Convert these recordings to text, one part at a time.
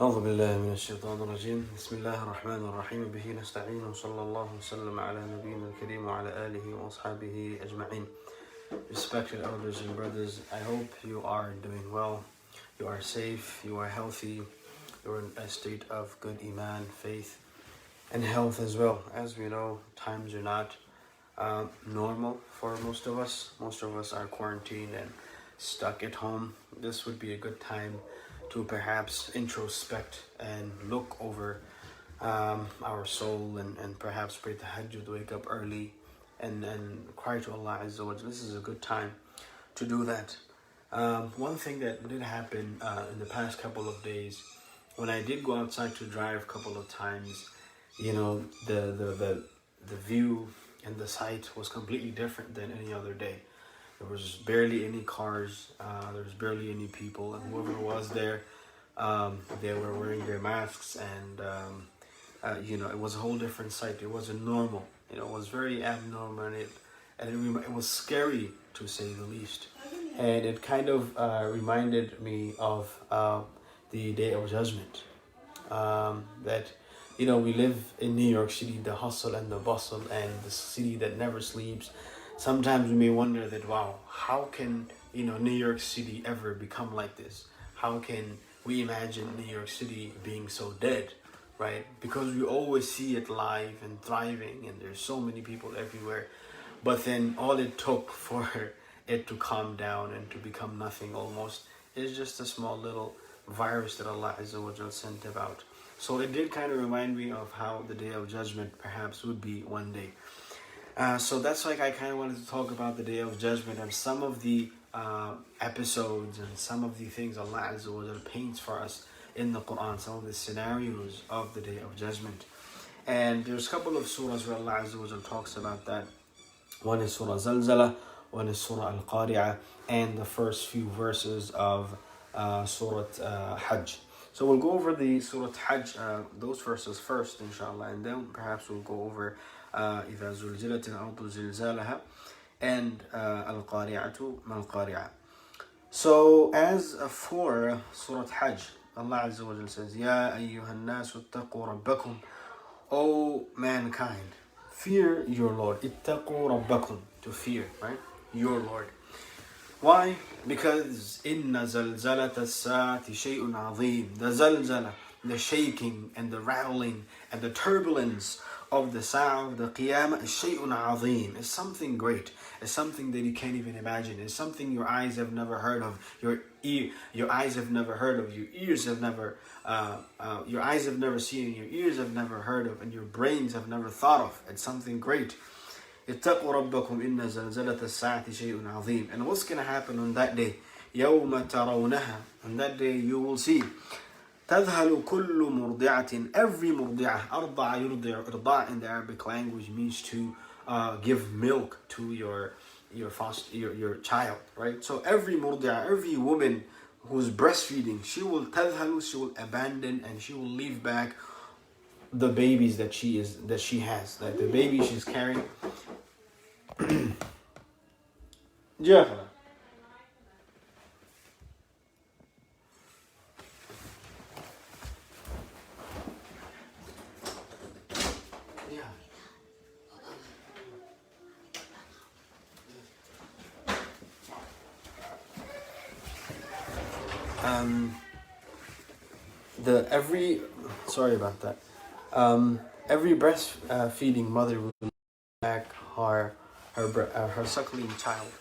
أعوذ بالله من الشيطان الرجيم بسم الله الرحمن الرحيم به نستعين وصلى الله وسلم على نبينا الكريم وعلى آله وأصحابه أجمعين. Respected elders and brothers, I hope you are doing well, you are safe, you are healthy, you are in a state of good iman, faith and health as well. As we know, times are not normal for most of us. Most of us are quarantined and stuck at home. This would be a good time to perhaps introspect and look over our soul and perhaps pray tahajjud, wake up early and cry to Allah Azza wa Jalla. This is a good time to do that. One thing that did happen in the past couple of days, when I did go outside to drive a couple of times, you know, the view and the sight was completely different than any other day. There was barely any cars, there was barely any people, and whoever was there, they were wearing their masks, and you know, it was a whole different sight. It wasn't normal, you know, it was very abnormal, and it was scary to say the least. And it kind of reminded me of the Day of Judgment, that, you know, we live in New York City, the hustle and the bustle, and the city that never sleeps. Sometimes we may wonder that, wow, how can, you know, New York City ever become like this? How can we imagine New York City being so dead, right? Because we always see it live and thriving, and there's so many people everywhere. But then all it took for it to calm down and to become nothing almost is just a small little virus that Allah Azza wa Jalla sent about. So it did kind of remind me of how the Day of Judgment perhaps would be one day. So that's like I kind of wanted to talk about the Day of Judgment and some of the episodes and some of the things Allah Azza wa Jalla paints for us in the Quran, some of the scenarios of the Day of Judgment. And there's a couple of surahs where Allah Azza wa Jalla talks about that. One is Surah Zilzāl, one is Surah Qāriah, and the first few verses of Surah Hajj. So we'll go over the Surah Hajj, those verses first, inshallah, and then perhaps we'll go over إذا زلزلت الأرض زلزالها and القارعة ما القارعة. So as for Surah Hajj, Allah Azza wa Jalla says, يا أيها الناس اتقوا ربكم, O mankind, fear your Lord. اتقوا ربكم, to fear, right? Your Lord. Why? Because إن زلزلة الساعة شيء عظيم. The zalzala, the shaking and the rattling and the turbulence of the Sa'ah, the Qiyamah, is shay'un azim. It's something great. It's something that you can't even imagine. It's something your eyes have never heard of. Your eyes have never heard of. Your ears have never, your eyes have never seen. Your ears have never heard of, and your brains have never thought of. It's something great. اتقوا ربكم إن زلزلة الساعة شيء عظيم. And what's going to happen on that day? يوم ترونها. On that day you will see. تذهل كل مرضعة, every مرضعة, أرضع يرضع. إرضاع in the Arabic language means to give milk to your child, right? So every مرضعة, every woman who's breastfeeding, she will abandon and she will leave back the babies that she has, like the baby she's carrying. Yeah. Sorry about that. Every breastfeeding mother will back her suckling child,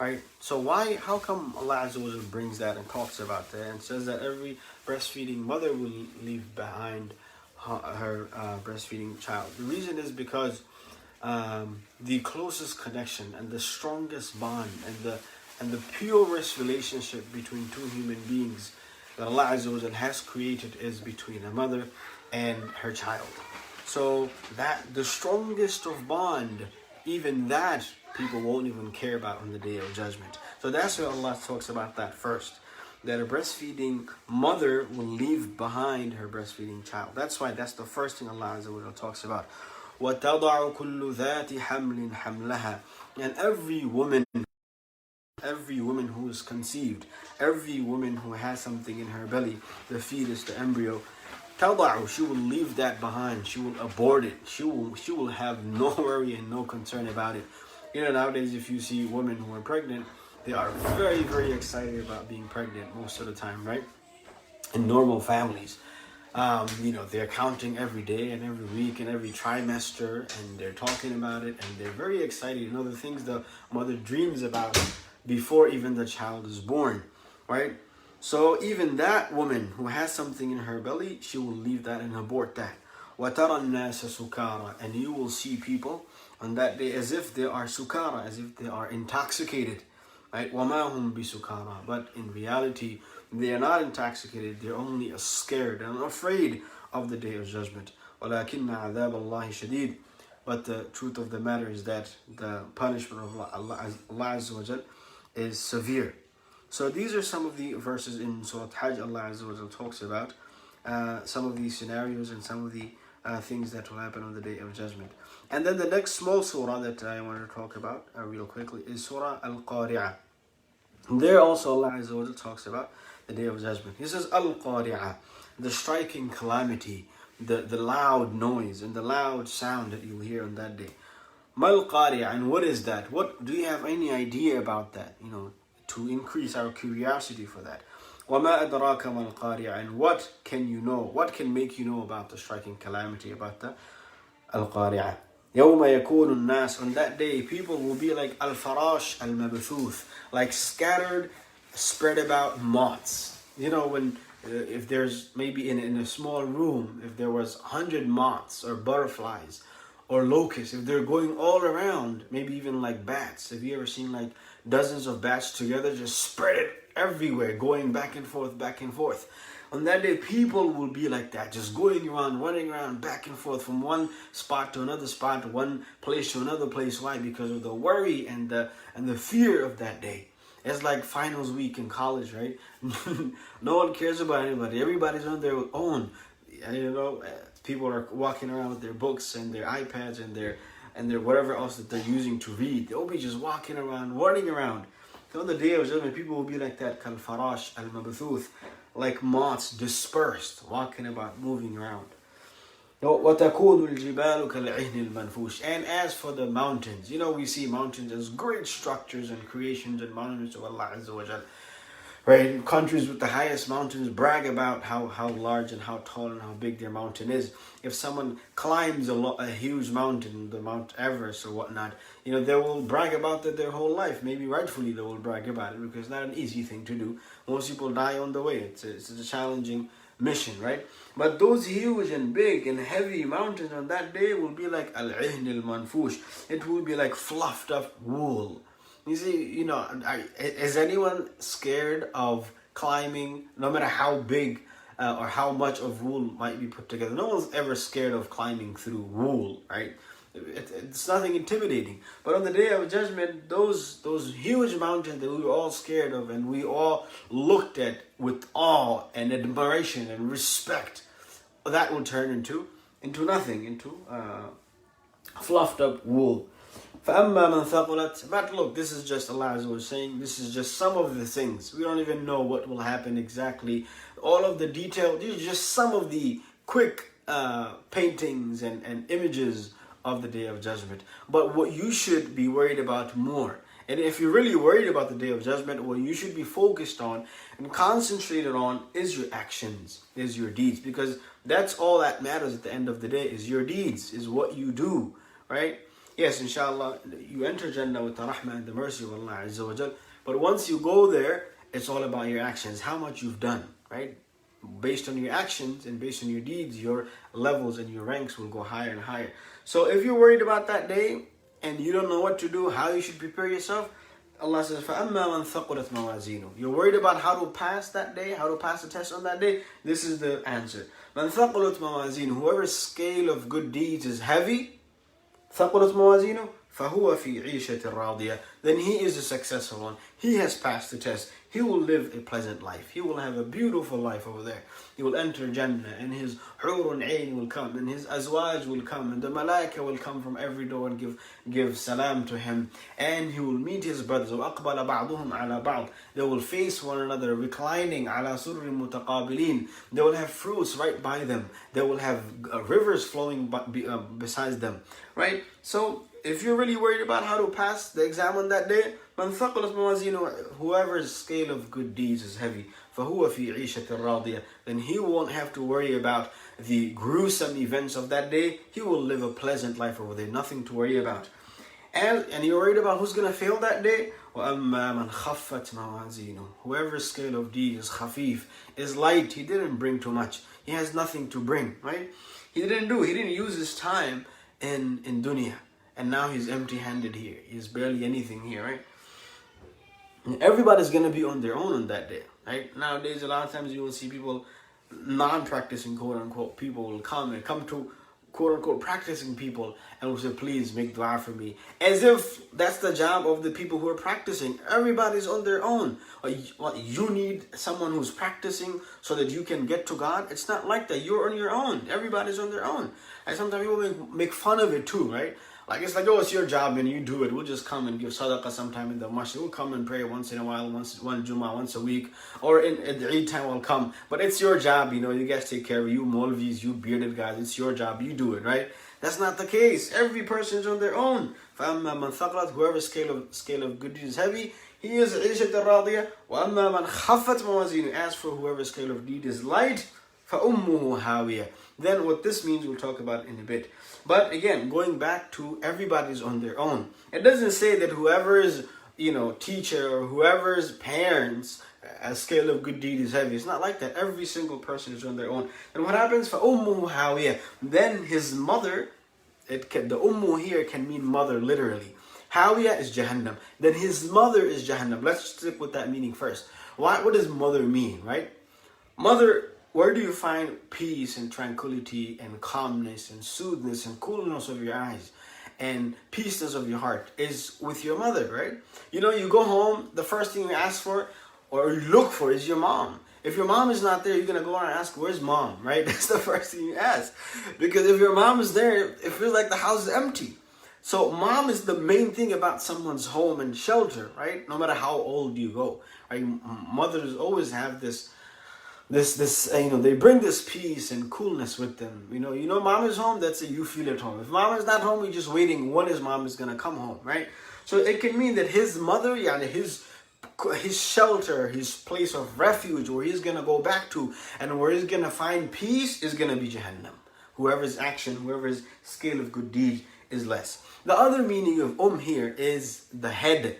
right? So how come Allah Azza wa Jalla brings that and talks about that and says that every breastfeeding mother will leave behind her breastfeeding child? The reason is because the closest connection and the strongest bond and the purest relationship between two human beings that Allah Azza wa Jalla has created is between a mother and her child. So that the strongest of bond, even that people won't even care about on the Day of Judgment. So that's why Allah talks about that first, that a breastfeeding mother will leave behind her breastfeeding child. That's the first thing Allah Azza wa Jalla talks about. وَتَضَعُ كُلُّ ذَاتِ حَمْلٍ حَمْلَهَا. And every woman every woman who is conceived, every woman who has something in her belly, the fetus, the embryo, تضع, she will leave that behind. She will abort it. She will have no worry and no concern about it. Nowadays, if you see women who are pregnant, they are very, very excited about being pregnant most of the time, right? In normal families, they're counting every day and every week and every trimester, and they're talking about it, and they're very excited. The things the mother dreams about before even the child is born, right? So even that woman who has something in her belly, she will leave that and abort that. وَتَرَى النَّاسَ سُكَارَى, and you will see people on that day as if they are sukara, as if they are intoxicated, right? وَمَا هُمْ بِسُكَارَى, but in reality, they are not intoxicated. They're only scared and afraid of the day of judgment. وَلَكِنَّ عَذَابَ اللَّهِ شَدِيدٌ, but the truth of the matter is that the punishment of Allah Azza wa Jal is severe. So these are some of the verses in Surah Hajj. Allah Azza wa Jal talks about some of these scenarios and some of the things that will happen on the day of judgment. And then the next small surah that I want to talk about real quickly is Surah Al-Qāriah. There also Allah Azza wa Jal talks about the day of judgment. He says Al-Qāriah, the striking calamity, the loud noise and the loud sound that you hear on that day. Mal Qāriah, and what is that? What do you have any idea about that? To increase our curiosity for that. وَمَا أَدْرَاكَ مَا الْقَارِعَ, and what can you know? What can make you know about the striking calamity, about the Al-Qāri'ah? يَوْمَ يَكُونُ النَّاسِ, on that day, people will be like al-farash al-mabthuth, like scattered, spread about moths. If there's maybe in a small room, if there was 100 moths or butterflies or locusts, if they're going all around, maybe even like bats. Have you ever seen like dozens of bats together, just spread it everywhere, going back and forth, back and forth? On that day, people will be like that, just going around, running around, back and forth from one spot to another spot, one place to another place. Why? Because of the worry and the fear of that day. It's like finals week in college, right? No one cares about anybody. Everybody's on their own. People are walking around with their books and their iPads and their whatever else that they're using to read. They'll be just walking around, running around. So on the day of judgment, people will be like that, kal farash al mabthuth, like moths dispersed, walking about, moving around. وَتَكُونُ الْجِبَالُ كَالْعِهْنِ الْمَنْفُوشِ, and as for the mountains, we see mountains as great structures and creations and monuments of Allah Azza wa Jal. Right? Countries with the highest mountains brag about how large and how tall and how big their mountain is. If someone climbs a huge mountain, the Mount Everest or whatnot, they will brag about that their whole life. Maybe rightfully they will brag about it, because it's not an easy thing to do. Most people die on the way. It's a challenging mission, right? But those huge and big and heavy mountains on that day will be like al-ihn al-manfush. It will be like fluffed up wool. You see, is anyone scared of climbing, no matter how big or how much of wool might be put together? No one's ever scared of climbing through wool, right? It's nothing intimidating. But on the day of judgment, those huge mountains that we were all scared of and we all looked at with awe and admiration and respect, that will turn into nothing, into fluffed up wool. فَأَمَّا مَنْ ثَقُلَتْ, but look, this is just Allah Azza wa Jalla saying, this is just some of the things. We don't even know what will happen exactly. All of the detail, these are just some of the quick paintings and images of the day of judgment. But what you should be worried about more, and if you're really worried about the day of judgment, what you should be focused on and concentrated on is your actions, is your deeds, because that's all that matters at the end of the day, is your deeds, is what you do, right? Yes, inshallah, you enter Jannah with the rahmah and the mercy of Allah Azza wa Jal. But once you go there, it's all about your actions, how much you've done, right? Based on your actions and based on your deeds, your levels and your ranks will go higher and higher. So if you're worried about that day and you don't know what to do, how you should prepare yourself, Allah says, فَأَمَّا مَنْ ثَقُلَتْ مَوَازِينُهُ. You're worried about how to pass that day, how to pass the test on that day? This is the answer. مَنْ ثَقُلَتْ مَوَازِينُهُ. Whoever's scale of good deeds is heavy, ثَقُلَتْ مَوَازِينُهُ فَهُوَ فِي عِيشَةٍ رَاضِيَةٍ. Then he is a successful one. He has passed the test. he will live a pleasant life. He will have a beautiful life over there. He will enter Jannah, and his hurun ayn will come, and his azwaj will come, and the malaika will come from every door and give salam to him, and he will meet his brothers. وَأَقْبَلَ بَعْضُهُمْ عَلَى بَعْضٍ. They will face one another, reclining عَلَى سُرٍ مُتَقَابِلِينَ. They will have fruits right by them. They will have rivers flowing besides them. Right? So, if you're really worried about how to pass the exam on that day, مَنْ ثَقَلَتْ مَوَازِينُهُ, whoever's scale of good deeds is heavy, فَهُوَ فِي عِيشَةٍ رَاضِيَةٍ, then he won't have to worry about the gruesome events of that day. He will live a pleasant life over there, nothing to worry about. And you're worried about who's going to fail that day? وَأَمَّا مَنْ خَفَّتْ مَوَازِينُهُ, whoever's scale of deed is khafif, is light, he didn't bring too much. He has nothing to bring, right? He didn't use his time in dunya. And now he's empty-handed here. He's barely anything here, right? And everybody's going to be on their own on that day, right? Nowadays, a lot of times you will see people, non-practicing, quote-unquote, people will come to, quote-unquote, practicing people and will say, please make dua for me. As if that's the job of the people who are practicing. Everybody's on their own. What, you need someone who's practicing so that you can get to God? It's not like that. You're on your own. Everybody's on their own. And sometimes people make fun of it too, right? Like, it's like, oh, it's your job and you do it. We'll just come and give sadaqah sometime in the masjid. We'll come and pray once in a while, one Jummah, once a week. Or at the Eid time we'll come. But it's your job, you guys take care of you Maulvis, you bearded guys. It's your job, you do it, right? That's not the case. Every person is on their own. فَأَمَّا مَنْ ثَقْلَتْ, whoever's scale of good deeds is heavy, he is عِيشَةً رَاضِيَةً. وَأَمَّا مَنْ خَفَّتْ مَوَازِينُهُ, as for whoever's scale of deed is light, فَأُمُّهُ هَاوِيَةٌ. Then what this means we'll talk about in a bit. But again, going back to everybody's on their own. It doesn't say that whoever's, teacher or whoever's parents, a scale of good deed is heavy. It's not like that. Every single person is on their own. And what happens? فَأُمُّهُ هَاوِيَةٌ. Then his mother, the ummu here can mean mother literally. Hawiyah is Jahannam. Then his mother is Jahannam. Let's stick with that meaning first. What does mother mean, right? Mother, where do you find peace and tranquility and calmness and soothness and coolness of your eyes and peaceness of your heart? Is with your mother, right? You go home, the first thing you ask for or you look for is your mom. If your mom is not there, you're going to go and ask, where's mom, right? That's the first thing you ask. Because if your mom is there, it feels like the house is empty. So mom is the main thing about someone's home and shelter, right? No matter how old you go, right? Mothers always have this, they bring this peace and coolness with them. Mom is home, that's it, you feel at home. If mom is not home, you're just waiting when his mom is going to come home, right? So it can mean that his mother, his shelter, his place of refuge, where he's going to go back to and where he's going to find peace is going to be Jahannam. Whoever's scale of good deed is less. The other meaning of here is the head.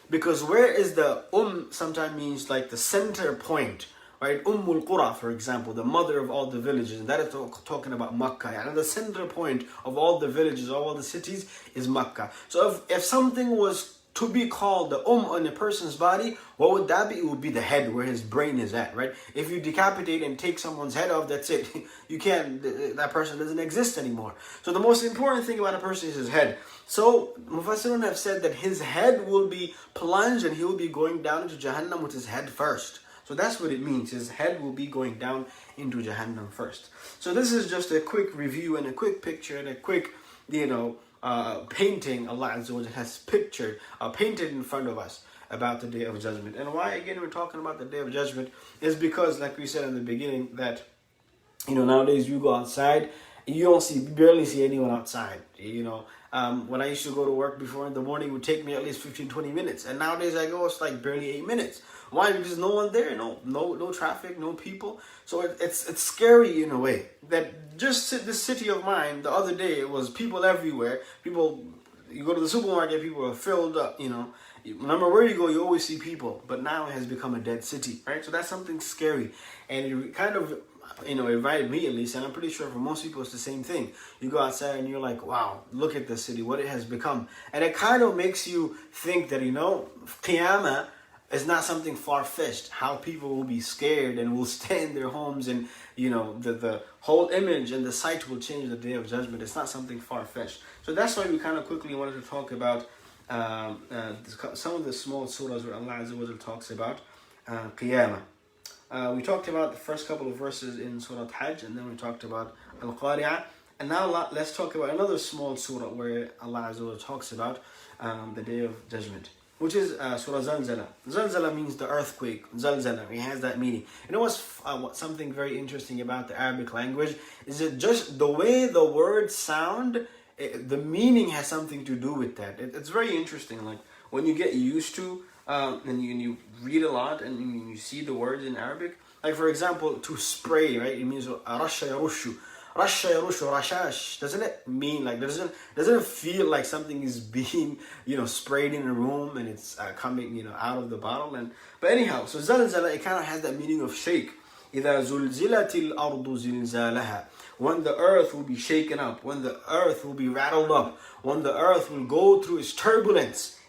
Because where is the sometimes means like the center point. Right, Ummul Qura, for example, the mother of all the villages, and that is talking about Makkah. And the center point of all the villages, of all the cities, is Makkah. So if something was to be called the on a person's body, what would that be? It would be the head, where his brain is at, right? If you decapitate and take someone's head off, that's it. You can't, that person doesn't exist anymore. So the most important thing about a person is his head. So Mufassirun have said that his head will be plunged and he will be going down into Jahannam with his head first. So that's what it means. His head will be going down into Jahannam first. So this is just a quick review and a quick picture and a quick, painting Allah Azza wa Jalla has painted in front of us about the Day of Judgment. And why, again, we're talking about the Day of Judgment is because, like we said in the beginning, that, nowadays you go outside, you barely see anyone outside, When I used to go to work before in the morning, it would take me at least 15-20 minutes. And nowadays I go, it's like barely 8 minutes. Why? Because no one there, no traffic, no people. So it's scary in a way. That just this city of mine, the other day, it was people everywhere. People, you go to the supermarket, people are filled up, No matter where you go, you always see people. But now it has become a dead city, right? So that's something scary. And it kind of, invited me at least, and I'm pretty sure for most people it's the same thing. You go outside and you're like, wow, look at this city, what it has become. And it kind of makes you think that, Qiyamah is not something far-fetched, how people will be scared and will stay in their homes and, the whole image and the sight will change the Day of Judgment. It's not something far-fetched. So that's why we kind of quickly wanted to talk about some of the small surahs where Allah Azza wa Jalla talks about Qiyamah. We talked about the first couple of verses in Surah Hajj, and then we talked about Qāriah. And now let's talk about another small surah where Allah Azza wa Jalla talks about the Day of Judgment, which is Surah Zilzāl. Zilzāl means the earthquake. Zilzāl, it has that meaning. You know what's something very interesting about the Arabic language is that just the way the words sound, the meaning has something to do with that. It's very interesting. Like when you get used to and you read a lot and you see the words in Arabic. Like for example, to spray, right? It means rasha yarushu. Rasha yarushu, rashash. Doesn't it mean like doesn't it feel like something is being sprayed in a room and it's coming out of the bottle? But anyhow, so zalzala, it kind of has that meaning of shake. إذا زلزلت الأرض زلزالها. When the earth will be shaken up, when the earth will be rattled up, when the earth will go through its turbulence,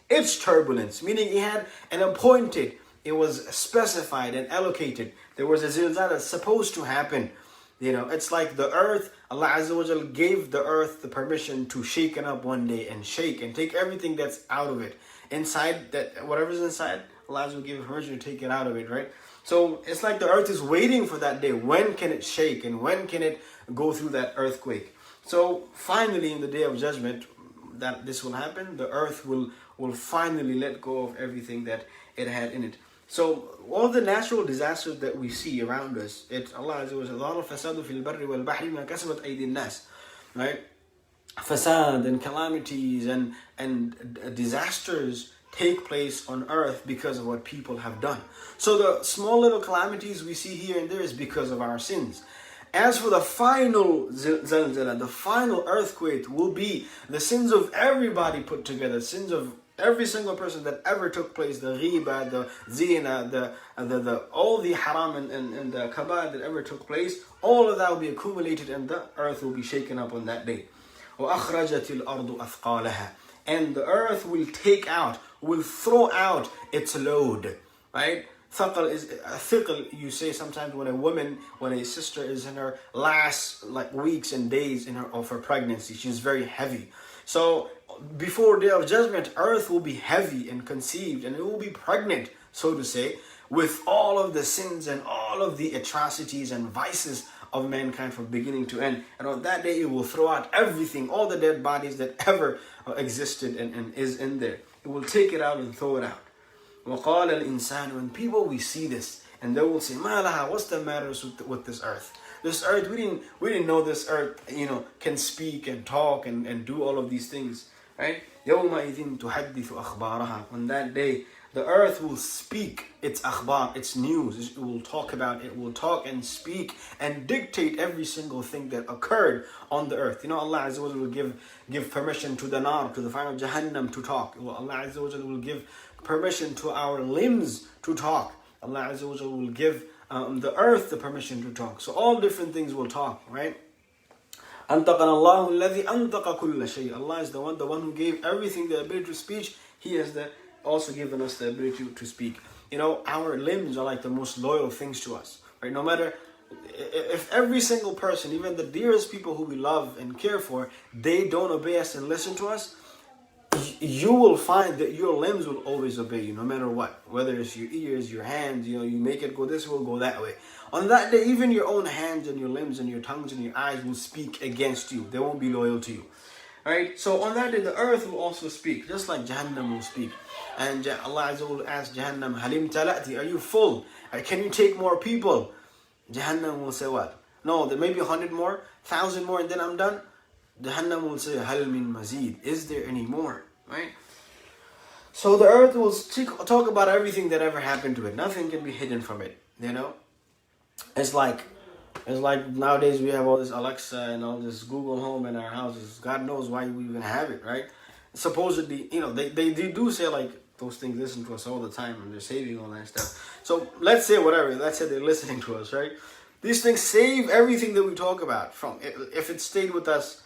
meaning it had an appointed, it was specified and allocated. There was a zilzal that's supposed to happen. It's like the earth, Allah Azza wa Jal gave the earth the permission to shake it up one day and shake and take everything that's out of it. Inside, that whatever's inside, Allah Azza wa Jal gave permission to take it out of it, right? So it's like the earth is waiting for that day. When can it shake and when can it go through that earthquake? So finally in the Day of Judgment, that this will happen, the earth will finally let go of everything that it had in it. So all the natural disasters that we see around us, Allah Azza wa Jalla, fasadu fil barri wal bahri ma kasabat aydin nas, right? Fasad and calamities and disasters take place on earth because of what people have done. So the small little calamities we see here and there is because of our sins. As for the final zilzala, the final earthquake will be the sins of everybody put together, sins of every single person that ever took place, the ghiba, the zina, the all the haram and the kaba'ir that ever took place, all of that will be accumulated and the earth will be shaken up on that day. وَأَخْرَجَتِ الْأَرْضُ أَثْقَالَهَا. And the earth will will throw out its load, right? Thaqal is thiqal. You say sometimes when a sister is in her last weeks and days of her pregnancy, she's very heavy. So before Day of Judgment, earth will be heavy and conceived, and it will be pregnant, so to say, with all of the sins and all of the atrocities and vices of mankind from beginning to end. And on that day, it will throw out everything, all the dead bodies that ever existed and is in there. It will take it out and throw it out. وَقَالَ الْإِنسَانُ. When people will see this, and they will say, مَا لَهَا, what's the matter with this earth? This earth, we didn't know this earth, can speak and talk and do all of these things, right? يَوْمَئِذٍ تُحَدِّثُ أَخْبَارَهَا. On that day, the earth will speak its akhbar, its news. It will talk and speak and dictate every single thing that occurred on the earth. Allah Azza wa Jalla will give permission to the nar, to the fire of Jahannam to talk. Allah Azza wa Jalla will give permission to our limbs to talk. Allah Azza wa Jalla will give the earth the permission to talk. So all different things will talk, right? أَنْتَقَنَ اللَّهُ الَّذِي أَنْتَقَ كُلَّ شَيْءٍ. Allah is the one who gave everything the ability to speak. He has also given us the ability to speak. Our limbs are like the most loyal things to us, right? No matter if every single person, even the dearest people who we love and care for, they don't obey us and listen to us, you will find that your limbs will always obey you, no matter what. Whether it's your ears, your hands, you make it go this way, go that way. On that day, even your own hands and your limbs and your tongues and your eyes will speak against you. They won't be loyal to you. Right? So on that day, the earth will also speak, just like Jahannam will speak. And Allah Azza will ask Jahannam, Halim talati, are you full? Can you take more people? Jahannam will say what? No, there may be 100 more, 1,000 more, and then I'm done. Jahannam will say, Hal min mazid, is there any more? Right? So the earth will talk about everything that ever happened to it. Nothing can be hidden from it. It's like nowadays we have all this Alexa and all this Google Home in our houses. God knows why we even have it, right? Supposedly, they do say those things listen to us all the time and they're saving all that stuff. So let's say they're listening to us, right? These things save everything that we talk about if it stayed with us,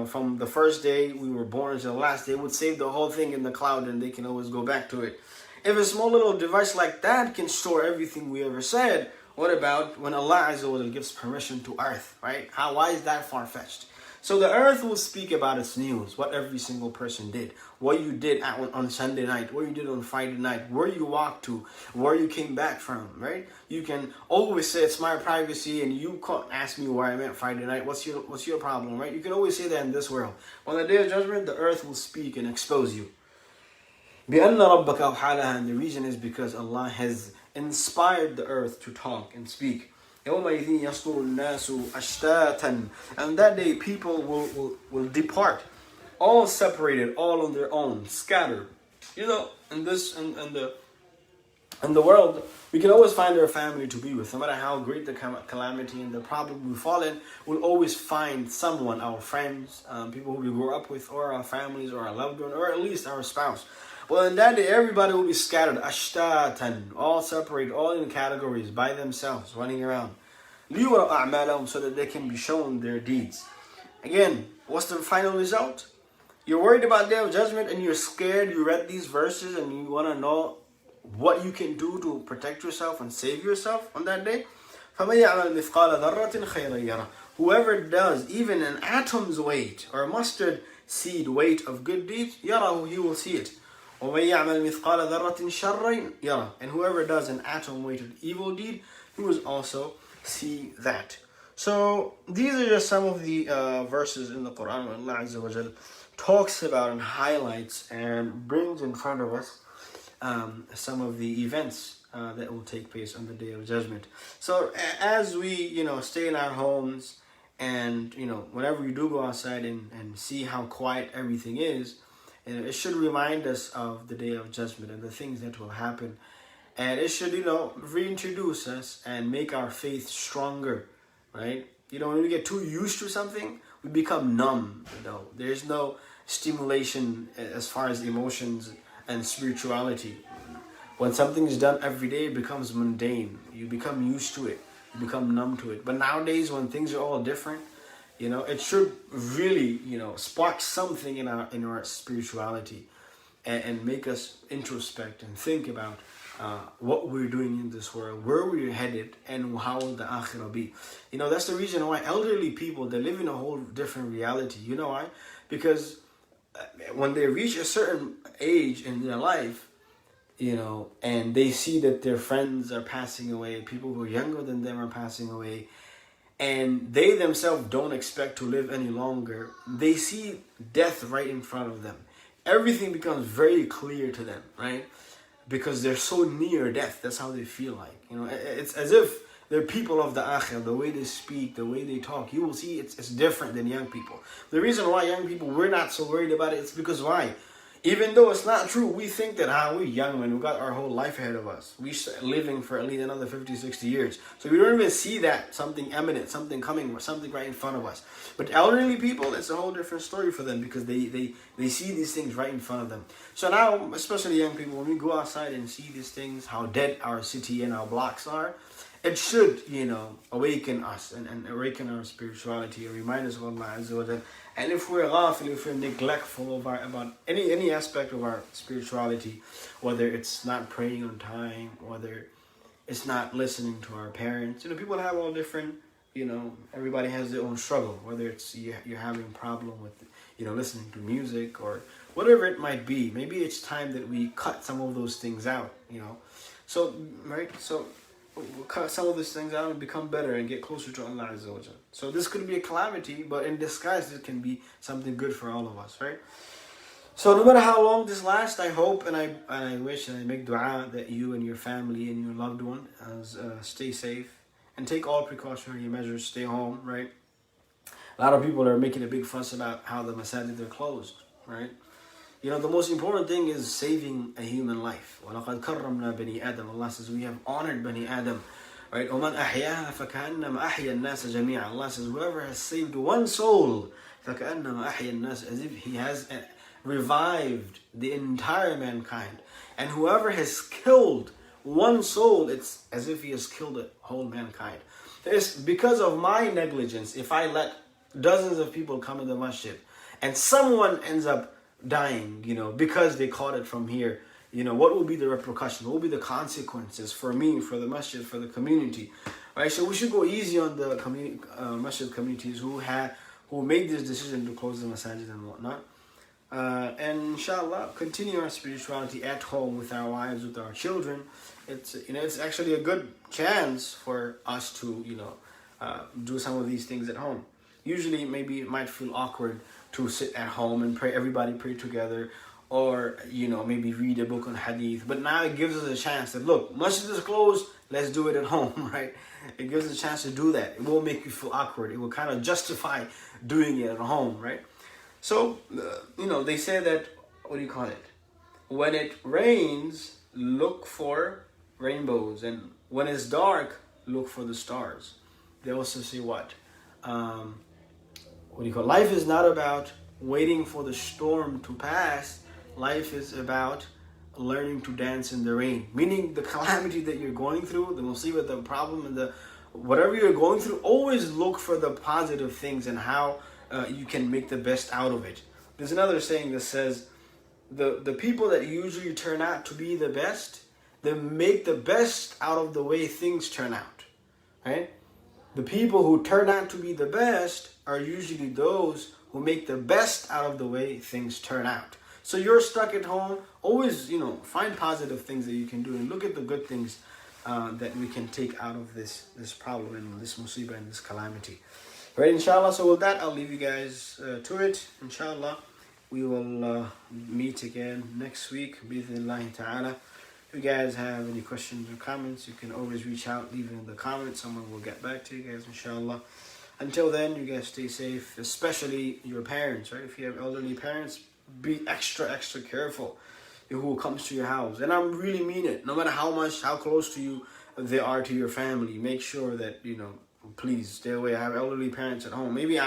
from the first day we were born to the last day, it would save the whole thing in the cloud and they can always go back to it. If a small little device like that can store everything we ever said, what about when Allah Azza wa Jalla gives permission to earth, right? Why is that far-fetched? So the earth will speak about its news, what every single person did, what you did on Sunday night, what you did on Friday night, where you walked to, where you came back from, right? You can always say it's my privacy, and you can't ask me where I went Friday night. What's your problem, right? You can always say that in this world. On the Day of Judgment, the earth will speak and expose you. بِأَنَّ رَبَّكَ أَوْحَى And the reason is because Allah has inspired the earth to talk and speak. يَوْمَئِذٍ يَصْدُرُ النَّاسُ أَشْتَاتًا And that day people will depart, all separated, all on their own, scattered. You know, in the world, we can always find our family to be with. No matter how great the calamity and the problem we fall in, we'll always find someone, our friends, people who we grew up with, or our families, or our loved one, or at least our spouse. Well, in that day, everybody will be scattered, ashtatan, all separated, all in categories, by themselves, running around. لِيُرَ أَعْمَالَهُم So that they can be shown their deeds. Again, what's the final result? You're worried about Day of Judgment and you're scared. You read these verses and you want to know what you can do to protect yourself and save yourself on that day. فَمَن يَعْمَلْ مِثْقَالَ ذَرَّةٍ خَيْرًا يَرَهُ Whoever does even an atom's weight or a mustard seed weight of good deeds, يَرَهُ He will see it. وَمَن يَعْمَلْ مِثْقَالَ ذَرَّةٍ شَرًّا يَرَهُ And whoever does an atom weight of evil deed, he will also see that. So these are just some of the verses in the Quran where Allah Azza wa Jal talks about and highlights and brings in front of us some of the events that will take place on the Day of Judgment. So as we, stay in our homes and, whenever we do go outside and see how quiet everything is, it should remind us of the Day of Judgment and the things that will happen. And it should, reintroduce us and make our faith stronger, right? When we get too used to something, we become numb, There's no stimulation as far as emotions and spirituality. When something is done every day, it becomes mundane. You become used to it. You become numb to it. But nowadays, when things are all different, it should really, spark something in our spirituality and make us introspect and think about what we're doing in this world, where we're headed, and how will the akhirah be. That's the reason why elderly people, they live in a whole different reality. You know why? Because when they reach a certain age in their life, and they see that their friends are passing away, people who are younger than them are passing away, and they themselves don't expect to live any longer, they see death right in front of them. Everything becomes very clear to them, right? Because they're so near death. That's how they feel like. It's as if they're people of the akhirah. The way they speak, the way they talk, you will see it's different than young people. The reason why young people, we're not so worried about it, it's because why? Even though it's not true, we think that we're young and we got our whole life ahead of us. We're living for at least another 50, 60 years. So we don't even see that something imminent, something coming, or something right in front of us. But elderly people, it's a whole different story for them because they see these things right in front of them. So now, especially young people, when we go outside and see these things, how dead our city and our blocks are, it should, awaken us and awaken our spirituality and remind us of Allah Azza wa Jal. And if we're ghafil, if we're neglectful about any aspect of our spirituality, whether it's not praying on time, whether it's not listening to our parents, people have all different, everybody has their own struggle, whether it's you're having a problem with, listening to music or whatever it might be. Maybe it's time that we cut some of those things out, So, right? So, we'll cut some of these things out and become better and get closer to Allah Azza wa Jal. So this could be a calamity, but in disguise it can be something good for all of us, right? So no matter how long this lasts, I hope and I wish and I make dua that you and your family and your loved one stay safe and take all precautionary measures, stay home, right? A lot of people are making a big fuss about how the masajid are closed, right? The most important thing is saving a human life. وَلَقَدْ كَرَّمْنَا بَنِي آدَمَ Allah says, we have honored Bani Adam. Right? وَمَنْ أَحْيَاهَا فَكَأَنَّمَا أَحْيَا النَّاسَ جَمِيعًا Allah says, whoever has saved one soul, فَكَأَنَّمَا أَحْيَا النَّاسَ as if he has revived the entire mankind. And whoever has killed one soul, it's as if he has killed the whole mankind. It's because of my negligence, if I let dozens of people come in the masjid, and someone ends up dying, because they caught it from here, what will be the repercussions? What will be the consequences for me, for the masjid, for the community, right? So we should go easy on the masjid communities who made this decision to close the masajid and whatnot. And inshallah, continue our spirituality at home with our wives, with our children. It's actually a good chance for us to do some of these things at home. Usually, maybe it might feel awkward to sit at home and pray. Everybody pray together, or maybe read a book on hadith. But now it gives us a chance that, look, masjid is closed. Let's do it at home, right? It gives us a chance to do that. It won't make you feel awkward. It will kind of justify doing it at home, right? So, they say that, when it rains, look for rainbows. And when it's dark, look for the stars. They also say what? Life is not about waiting for the storm to pass. Life is about learning to dance in the rain. Meaning the calamity that you're going through, the musibah, the problem, and whatever you're going through, always look for the positive things and how you can make the best out of it. There's another saying that says, the people that usually turn out to be the best, they make the best out of the way things turn out, right? The people who turn out to be the best are usually those who make the best out of the way things turn out. So you're stuck at home, always, find positive things that you can do and look at the good things that we can take out of this problem and this musibah and this calamity. Right, inshallah. So with that, I'll leave you guys to it. Inshallah, we will meet again next week. Bi-idhnillahi ta'ala. If you guys have any questions or comments, you can always reach out, leave it in the comments. Someone will get back to you guys, inshallah. Until then, you guys stay safe, especially your parents, right? If you have elderly parents, be extra careful who comes to your house. And I really mean it. No matter how close to you they are to your family, make sure that, please stay away. I have elderly parents at home. Maybe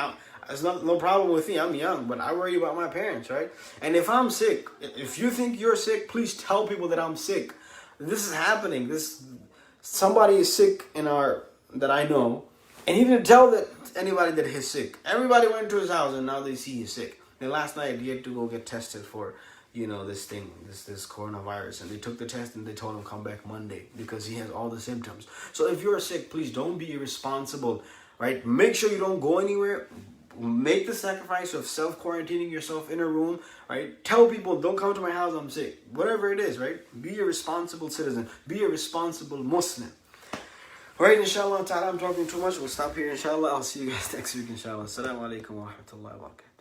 it's no problem with me. I'm young, but I worry about my parents, right? And if I'm sick, if you think you're sick, please tell people that I'm sick. This is happening. Somebody is sick that I know, and he didn't tell anybody that he's sick. Everybody went to his house, and now they see he's sick. And last night he had to go get tested for, this coronavirus, and they took the test and they told him come back Monday because he has all the symptoms. So if you're sick, please don't be irresponsible, right? Make sure you don't go anywhere. Make the sacrifice of self-quarantining yourself in a room, right? Tell people, don't come to my house, I'm sick. Whatever it is, right? Be a responsible citizen. Be a responsible Muslim. All right, inshallah ta'ala, I'm talking too much. We'll stop here, inshallah. I'll see you guys next week, inshallah. Assalamu alaikum wa rahmatullahi wa barakatuh.